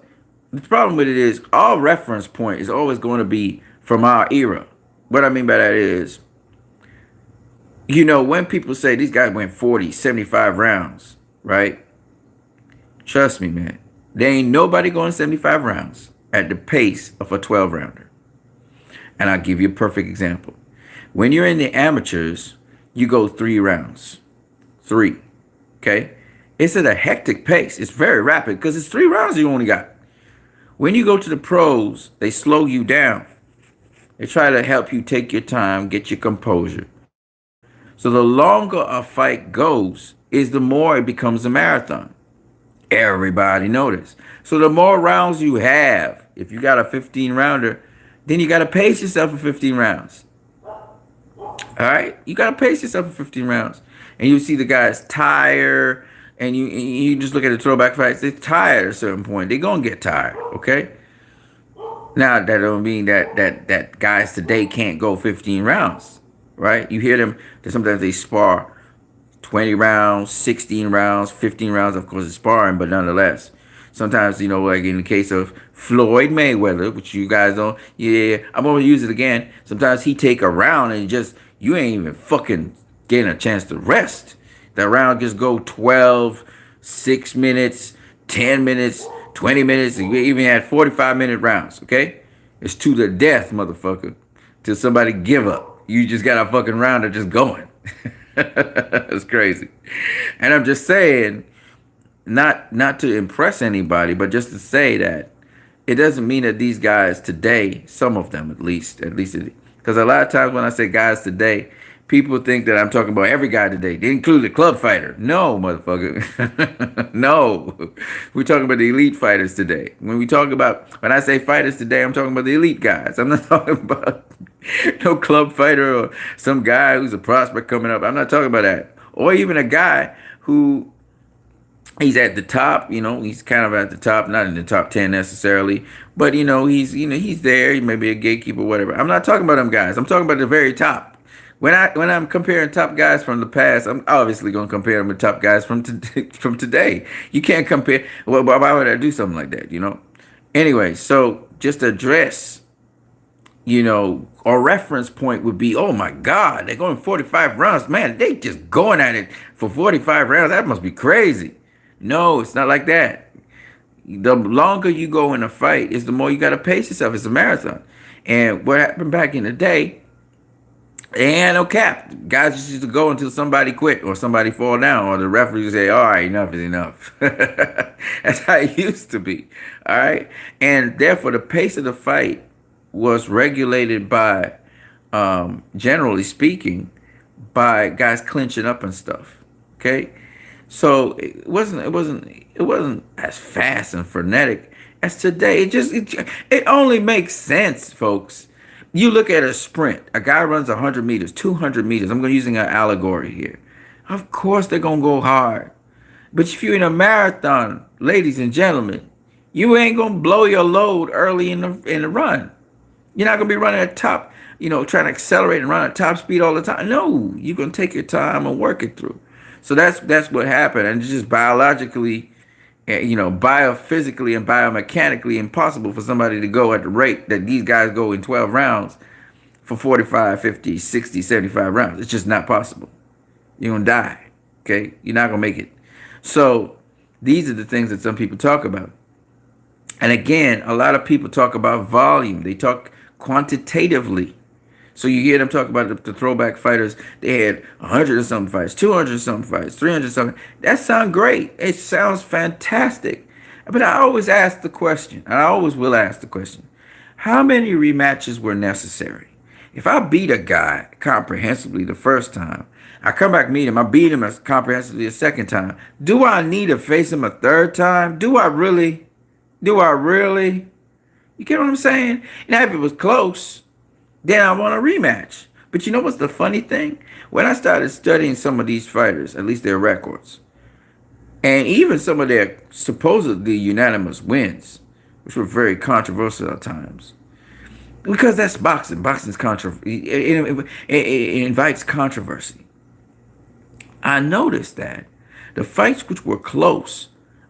the problem with it is our reference point is always going to be from our era. What I mean by that is, when people say these guys went 40, 75 rounds, right? Trust me, man. There ain't nobody going 75 rounds at the pace of a 12-rounder. And I'll give you a perfect example. When you're in the amateurs, you go 3 rounds. 3. Okay? It's at a hectic pace. It's very rapid because it's 3 rounds you only got. When you go to the pros, they slow you down. They try to help you take your time, get your composure. So the longer a fight goes, is the more it becomes a marathon. Everybody notice. So the more rounds you have, if you got a 15 rounder, then you got to pace yourself for 15 rounds. All right, you gotta pace yourself for 15 rounds, and you see the guys tire, and you just look at the throwback fights. They're tired at a certain point. They're gonna get tired. Okay. Now that don't mean that guys today can't go 15 rounds, right? You hear them. Sometimes they spar 20 rounds, 16 rounds, 15 rounds. Of course, it's sparring, but nonetheless. Sometimes, like in the case of Floyd Mayweather, which you guys don't, yeah, I'm gonna use it again. Sometimes he take a round and just you ain't even fucking getting a chance to rest. That round just go 12, 6 minutes, 10 minutes, 20 minutes, and we even had 45-minute rounds. Okay, it's to the death, motherfucker, till somebody give up. You just got a fucking rounder just going. It's crazy, and I'm just saying not to impress anybody, but just to say that it doesn't mean that these guys today, some of them at least, because a lot of times when I say guys today, people think that I'm talking about every guy today. They include the club fighter. No, motherfucker. No, we're talking about the elite fighters today. When I say fighters today, I'm talking about the elite guys. I'm not talking about no club fighter or some guy who's a prospect coming up. I'm not talking about that, or even a guy who he's at the top, he's kind of at the top, not in the top 10 necessarily, but he's there. He may be a gatekeeper, whatever. I'm not talking about them guys. I'm talking about the very top. When I'm comparing top guys from the past, I'm obviously going to compare them with top guys from today. You can't compare. Well, why would I do something like that? Anyway, so just address, a reference point would be, oh my God, they're going 45 rounds. Man, they just going at it for 45 rounds. That must be crazy. No, it's not like that. The longer you go in a fight is the more you got to pace yourself. It's a marathon. And what happened back in the day, they had no cap. Guys just used to go until somebody quit or somebody fall down or the referee would say, all right, enough is enough. That's how it used to be. All right. And therefore, the pace of the fight was regulated by, generally speaking, by guys clinching up and stuff. Okay. So it wasn't as fast and frenetic as today. It only makes sense, folks. You look at a sprint. A guy runs 100 meters, 200 meters. I'm going to using an allegory here. Of course they're gonna go hard, but if you're in a marathon, ladies and gentlemen, you ain't gonna blow your load early in the run. You're not gonna be running at top, trying to accelerate and run at top speed all the time. No, you're gonna take your time and work it through. So that's what happened, and it's just biologically, biophysically and biomechanically impossible for somebody to go at the rate that these guys go in 12 rounds for 45, 50, 60, 75 rounds. It's just not possible. You're gonna die. Okay, you're not gonna make it. So these are the things that some people talk about. And again, a lot of people talk about volume. They talk quantitatively. So you hear them talk about the throwback fighters. They had 100 and something fights, 200 and something fights, 300 something. That sounds great. It sounds fantastic. But I always ask the question, and I always will ask the question, how many rematches were necessary? If I beat a guy comprehensively the first time, I come back meet him, I beat him as comprehensively a second time. Do I need to face him a third time? Do I really? Do I really? You get what I'm saying? Now, if it was close, then I want a rematch. But you know what's the funny thing? When I started studying some of these fighters, at least their records, and even some of their supposedly unanimous wins, which were very controversial at times, because that's boxing. Boxing's controversy. It invites controversy. I noticed that the fights which were close,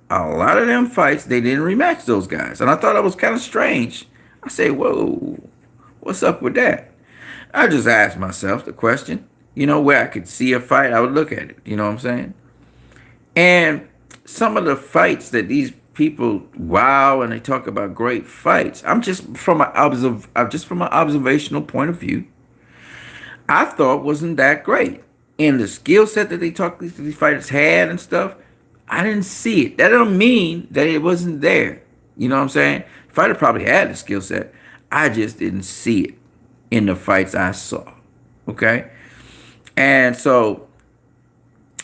a lot of them fights, they didn't rematch those guys. And I thought that was kind of strange. I say, whoa, what's up with that? I just asked myself the question, where I could see a fight, I would look at it. You know what I'm saying? And some of the fights that these people wow and they talk about great fights, I'm just from an observational point of view, I thought wasn't that great. And the skill set that these fighters had and stuff, I didn't see it. That don't mean that it wasn't there. You know what I'm saying? Fighter probably had the skill set. I just didn't see it in the fights I saw. Okay. And so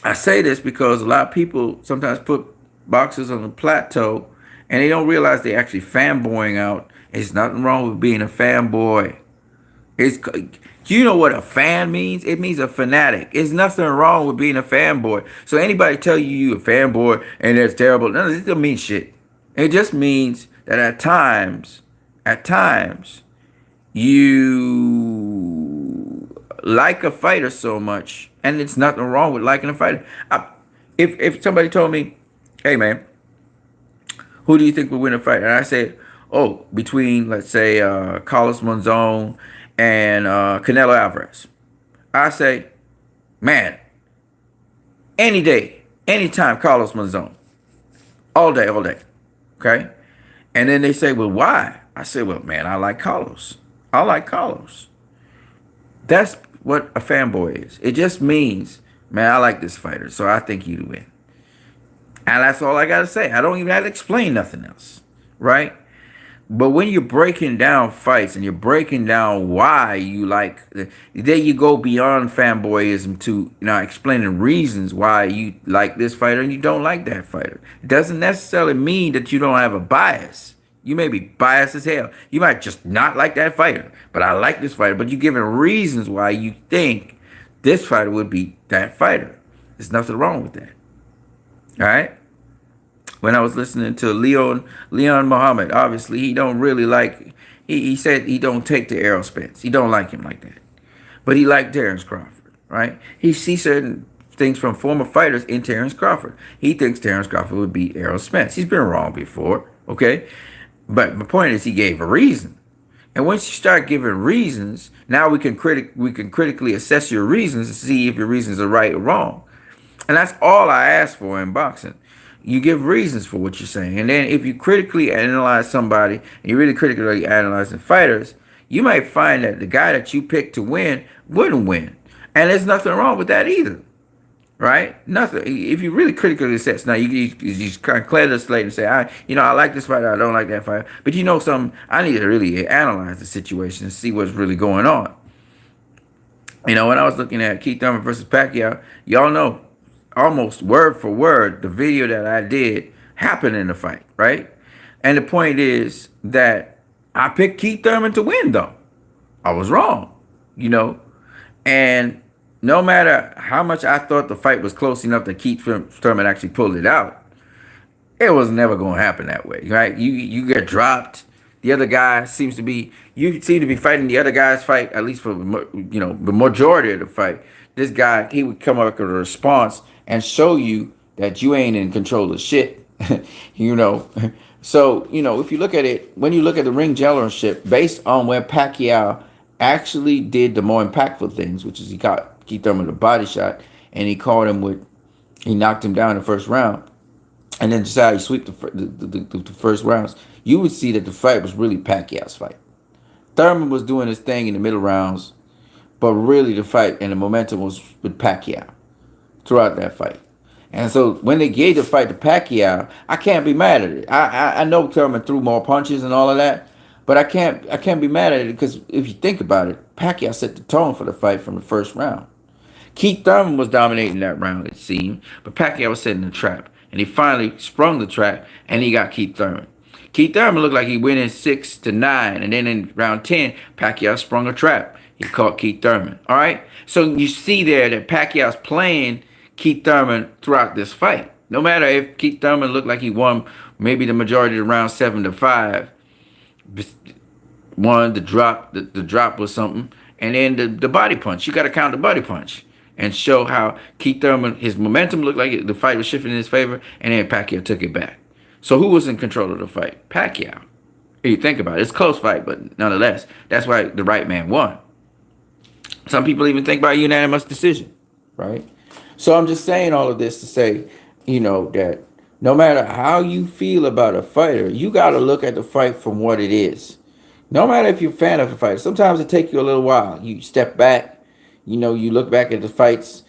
I say this because a lot of people sometimes put boxers on a plateau and they don't realize they're actually fanboying out. There's nothing wrong with being a fanboy. It's, do you know what a fan means? It means a fanatic. There's nothing wrong with being a fanboy. So anybody tell you a fanboy and that's terrible, none of this doesn't mean shit. It just means that at times, you like a fighter so much, and it's nothing wrong with liking a fighter. If somebody told me, "Hey man, who do you think will win a fight?" and I said, "Oh, between let's say Carlos Monzon and Canelo Alvarez," I say, "Man, any day, anytime, Carlos Monzon, all day, all day." Okay, and then they say, "Well, why?" I say, "Well, man, I like Carlos. I like Carlos." That's what a fanboy is. It just means, man, I like this fighter, so I think he'd win. And that's all I got to say. I don't even have to explain nothing else, right? But when you're breaking down fights and you're breaking down why you like, then you go beyond fanboyism to explaining reasons why you like this fighter and you don't like that fighter. It doesn't necessarily mean that you don't have a bias. You may be biased as hell. You might just not like that fighter, but I like this fighter. But you're giving reasons why you think this fighter would be that fighter. There's nothing wrong with that. All right. When I was listening to Leon Muhammad, obviously he don't really like. He said he don't take to Errol Spence. He don't like him like that. But he liked Terrence Crawford, right? He sees certain things from former fighters in Terrence Crawford. He thinks Terrence Crawford would beat Errol Spence. He's been wrong before, okay? But my point is, he gave a reason. And once you start giving reasons, now we can critically assess your reasons to see if your reasons are right or wrong. And that's all I ask for in boxing. You give reasons for what you're saying. And then if you critically analyze somebody, and you're really critically analyzing fighters, you might find that the guy that you picked to win wouldn't win. And there's nothing wrong with that either. Right? Nothing. If you really critically assess, now you kind of clear the slate and say, I like this fighter, I don't like that fighter. But you know something, I need to really analyze the situation and see what's really going on. When I was looking at Keith Thurman versus Pacquiao, y'all know almost word for word the video that I did happened in the fight, right? And the point is that I picked Keith Thurman to win, though. I was wrong, and no matter how much I thought the fight was close enough that Keith Thurman actually pulled it out, it was never going to happen that way, right? You get dropped. The other guy you seem to be fighting the other guy's fight, at least for, the majority of the fight. This guy, he would come up with a response and show you that you ain't in control of shit, So, if you look at it, when you look at the ring generalship, based on where Pacquiao actually did the more impactful things, which is he got Keith Thurman with a body shot, and he knocked him down in the first round, and then decided to sweep the first rounds, you would see that the fight was really Pacquiao's fight. Thurman was doing his thing in the middle rounds, but really the fight and the momentum was with Pacquiao throughout that fight. And so when they gave the fight to Pacquiao, I can't be mad at it. I know Thurman threw more punches and all of that, but I can't be mad at it because if you think about it, Pacquiao set the tone for the fight from the first round. Keith Thurman was dominating that round, it seemed, but Pacquiao was setting the trap. And he finally sprung the trap, and he got Keith Thurman. Keith Thurman looked like he went in 6-9, and then in round 10, Pacquiao sprung a trap. He caught Keith Thurman. All right? So you see there that Pacquiao's playing Keith Thurman throughout this fight. No matter if Keith Thurman looked like he won maybe the majority of the round 7-5, the drop was something, and then the body punch. You got to count the body punch and show how Keith Thurman, his momentum looked like the fight was shifting in his favor, and then Pacquiao took it back. So who was in control of the fight? Pacquiao. If you think about it, it's a close fight, but nonetheless, that's why the right man won. Some people even think about a unanimous decision, right? So I'm just saying all of this to say, that no matter how you feel about a fighter, you got to look at the fight from what it is. No matter if you're a fan of a fighter, sometimes it takes you a little while. You step back, you look back at the fights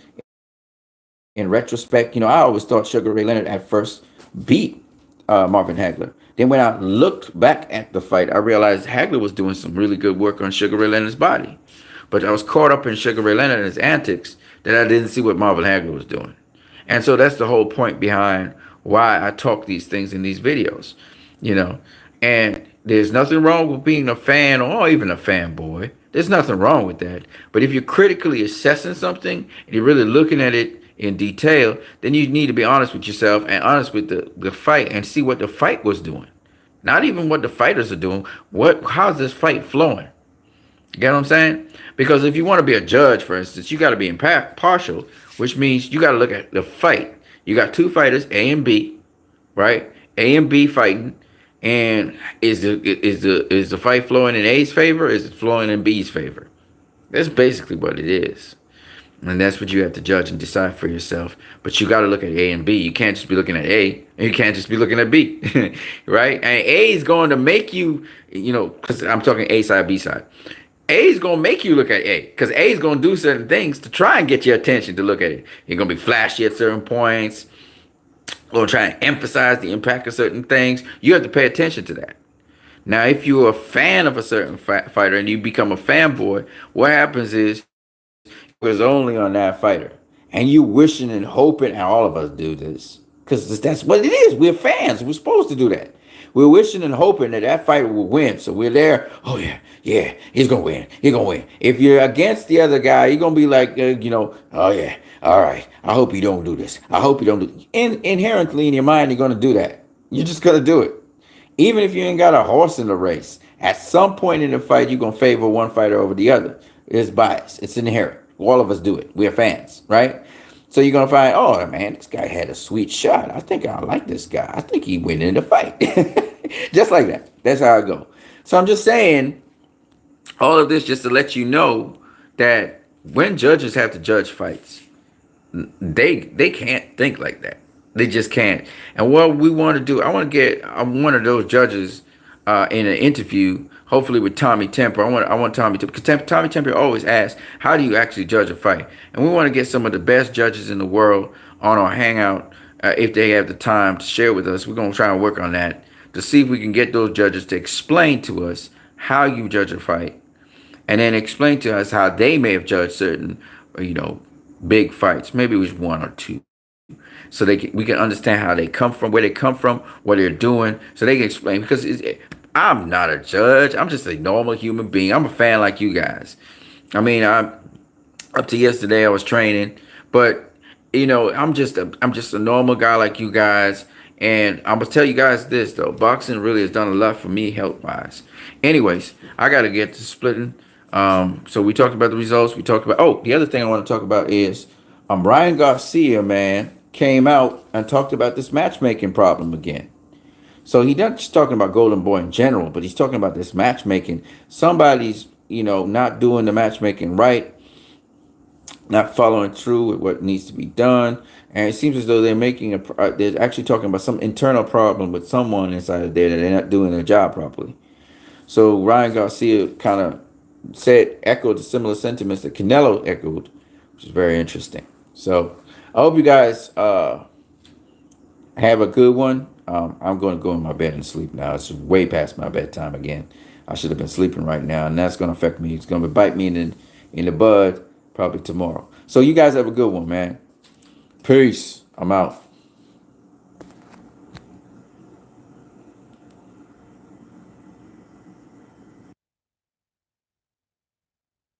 in retrospect. I always thought Sugar Ray Leonard at first beat Marvin Hagler. Then when I looked back at the fight, I realized Hagler was doing some really good work on Sugar Ray Leonard's body. But I was caught up in Sugar Ray Leonard and his antics that I didn't see what Marvin Hagler was doing. And so that's the whole point behind why I talk these things in these videos, you know. And there's nothing wrong with being a fan or even a fanboy. There's nothing wrong with that. But if you're critically assessing something and you're really looking at it in detail, then you need to be honest with yourself and honest with the fight and see what the fight was doing. Not even what the fighters are doing. How's this fight flowing? You get what I'm saying? Because if you want to be a judge, for instance, you got to be impartial, which means you got to look at the fight. You got two fighters, A and B, right? A and B fighting, and is the fight flowing in A's favor? Or is it flowing in B's favor? That's basically what it is, and that's what you have to judge and decide for yourself. But you got to look at A and B. You can't just be looking at A, and you can't just be looking at B, right? And A is going to make you, you know, because I'm talking A side, B side. A is going to make you look at A because A is going to do certain things to try and get your attention to look at it. You're going to be flashy at certain points or try and emphasize the impact of certain things. You have to pay attention to that. Now, if you're a fan of a certain fighter and you become a fanboy, what happens is it's only on that fighter. And you wishing and hoping, and all of us do this because that's what it is. We're fans. We're supposed to do that. We're wishing and hoping that fighter will win. So we're there. Oh, yeah, he's going to win. He's going to win. If you're against the other guy, you're going to be like, oh, yeah, all right. I hope you don't do this. I hope you don't do it. Inherently in your mind, you're going to do that. You're just going to do it. Even if you ain't got a horse in the race, at some point in the fight, you're going to favor one fighter over the other. It's bias. It's inherent. All of us do it. We're fans, right? So you're going to find, oh, man, this guy had a sweet shot. I think I like this guy. I think he went in the fight. Just like that. That's how I go. So I'm just saying all of this just to let you know that when judges have to judge fights, they can't think like that. They just can't. And what we want to do, I want to get one of those judges in an interview, hopefully with Tommy Temper. I want Tommy Temper, because Tommy Temper always asks, how do you actually judge a fight? And we want to get some of the best judges in the world on our hangout if they have the time to share with us. We're going to try and work on that to see if we can get those judges to explain to us how you judge a fight, and then explain to us how they may have judged certain, big fights. Maybe it was one or two. So we can understand how they come from, where they come from, what they're doing, so they can explain. Because I'm not a judge. I'm just a normal human being. I'm a fan like you guys. I mean, up to yesterday I was training, but I'm just a normal guy like you guys. And I'm gonna tell you guys this though, boxing really has done a lot for me health wise. Anyways, I gotta get to splitting. So we talked about the results. We talked about the other thing I want to talk about is Ryan Garcia, man, came out and talked about this matchmaking problem again. So he's not just talking about Golden Boy in general, but he's talking about this matchmaking. Somebody's, not doing the matchmaking right, not following through with what needs to be done. And it seems as though they're actually talking about some internal problem with someone inside of there that they're not doing their job properly. So Ryan Garcia kind of echoed the similar sentiments that Canelo echoed, which is very interesting. So I hope you guys have a good one. I'm going to go in my bed and sleep now. It's way past my bedtime again. I should have been sleeping right now, and that's going to affect me. It's going to bite me in the bud probably tomorrow. So you guys have a good one, man. Peace. I'm out.